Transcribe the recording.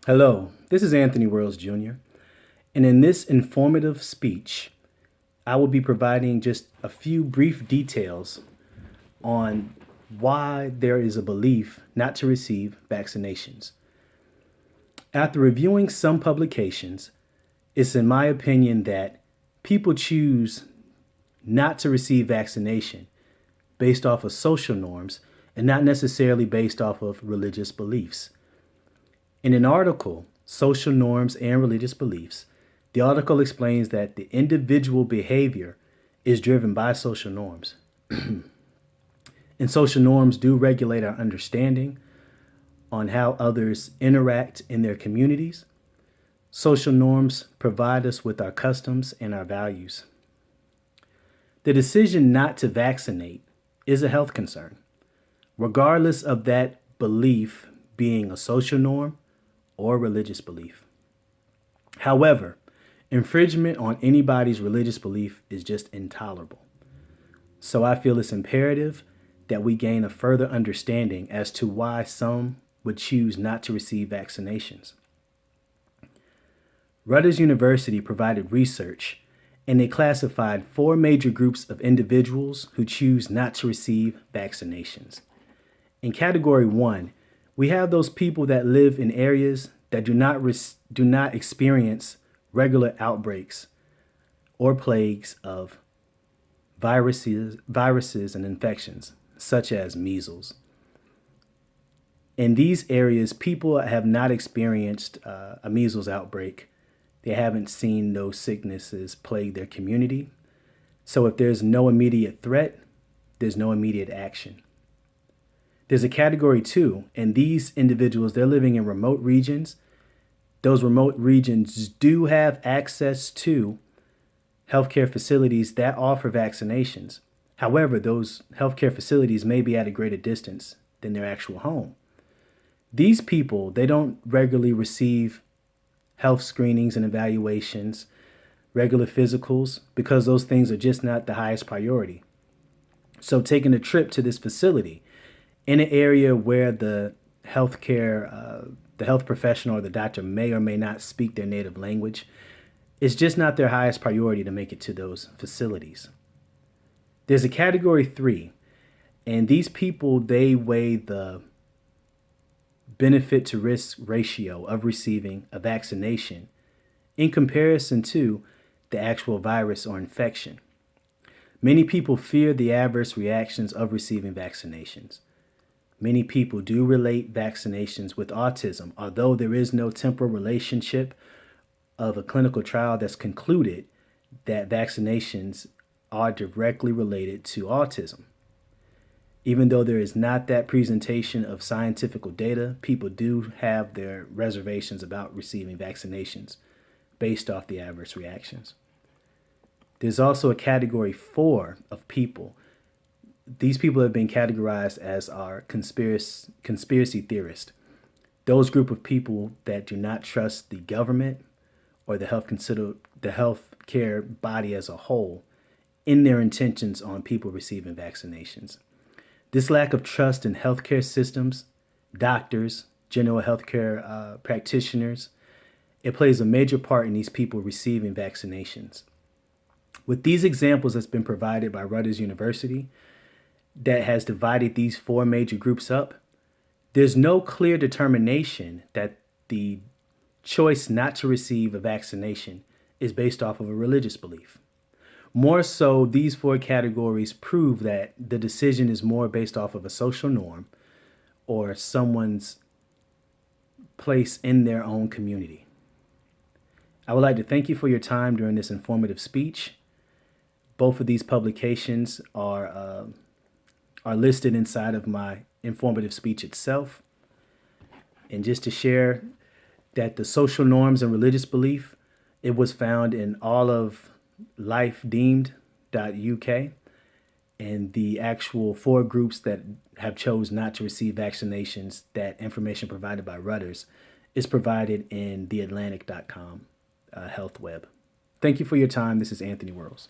Hello, this is Anthony Worrells Jr., and in this informative speech, I will be providing just a few brief details on why there is a belief not to receive vaccinations. After reviewing some publications, it's in my opinion that people choose not to receive vaccination based off of social norms and not necessarily based off of religious beliefs. In an article, Social Norms and Religious Beliefs, the article explains that the individual behavior is driven by social norms. And social norms do regulate our understanding on how others interact in their communities. Social norms provide us with our customs and our values. The decision not to vaccinate is a health concern, regardless of that belief being a social norm or religious belief. However, infringement on anybody's religious belief is just intolerable. So I feel it's imperative that we gain a further understanding as to why some would choose not to receive vaccinations. Rutgers University provided research, and they classified four major groups of individuals who choose not to receive vaccinations. In category 1, we have those people that live in areas that do not experience regular outbreaks or plagues of viruses and infections, such as measles. In these areas, people have not experienced a measles outbreak. They haven't seen those sicknesses plague their community. So if there's no immediate threat, there's no immediate action. There's a category 2, and these individuals, they're living in remote regions. Those remote regions do have access to healthcare facilities that offer vaccinations. However, those healthcare facilities may be at a greater distance than their actual home. These people, they don't regularly receive health screenings and evaluations, regular physicals, because those things are just not the highest priority. So taking a trip to this facility in an area where the health professional or the doctor may or may not speak their native language, it's just not their highest priority to make it to those facilities. There's a category 3, and these people, they weigh the benefit to risk ratio of receiving a vaccination in comparison to the actual virus or infection. Many people fear the adverse reactions of receiving vaccinations. Many people do relate vaccinations with autism, although there is no temporal relationship of a clinical trial that's concluded that vaccinations are directly related to autism. Even though there is not that presentation of scientific data, people do have their reservations about receiving vaccinations based off the adverse reactions. There's also a category 4 of people. These people have been categorized as our conspiracy theorists. Those group of people that do not trust the government or the health care body as a whole in their intentions on people receiving vaccinations. This lack of trust in healthcare systems, doctors, general healthcare practitioners, it plays a major part in these people receiving vaccinations. With these examples that's been provided by Rutgers University that has divided these four major groups up, there's no clear determination that the choice not to receive a vaccination is based off of a religious belief. More so, these four categories prove that the decision is more based off of a social norm or someone's place in their own community. I would like to thank you for your time during this informative speech. Both of these publications are listed inside of my informative speech itself. And just to share that the social norms and religious belief, it was found in all of lifedeemed.uk, and the actual four groups that have chose not to receive vaccinations, that information provided by Rutgers is provided in theatlantic.com health web. Thank you for your time. This is Anthony Worrells.